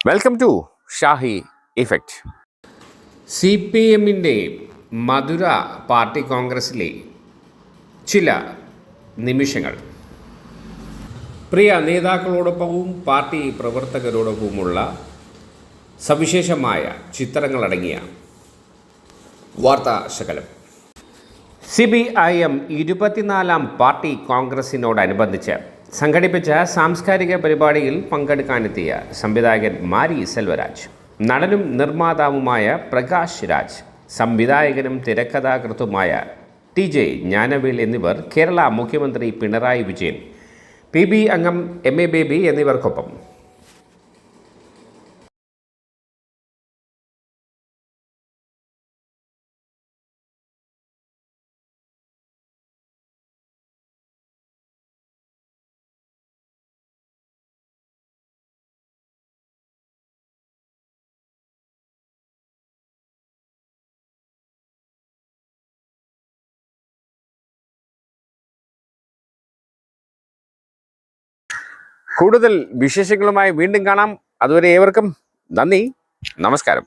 Welcome to Shahi effect. CPM-ൻ്റെ Madurai party കോൺഗ്രസിലെ ചില നിമിഷങ്ങൾ. പ്രിയ നേതാക്കളോടൊപ്പവും പാർട്ടി പ്രവർത്തകരോടൊപ്പവുമുള്ള സവിശേഷമായ ചിത്രങ്ങളടങ്ങിയ വാർത്താശകലം. CPIM 24-ാം പാർട്ടി കോൺഗ്രസിനോടനുബന്ധിച്ച് സംഘടിപ്പിച്ച സാംസ്കാരിക പരിപാടിയിൽ പങ്കെടുക്കാനെത്തിയ സംവിധായകൻ മാരി സെൽവരാജ്, നടനും നിർമ്മാതാവുമായ പ്രകാശ് രാജ്, സംവിധായകനും തിരക്കഥാകൃത്തുമായ TJ ജ്ഞാനവേൽ എന്നിവർ കേരള മുഖ്യമന്ത്രി പിണറായി വിജയൻ, PB അംഗം MA ബേബി എന്നിവർക്കൊപ്പം കൂടുതൽ വിശേഷങ്ങളുമായി വീണ്ടും കാണാം. അതുവരെ ഏവർക്കും നന്ദി, നമസ്കാരം.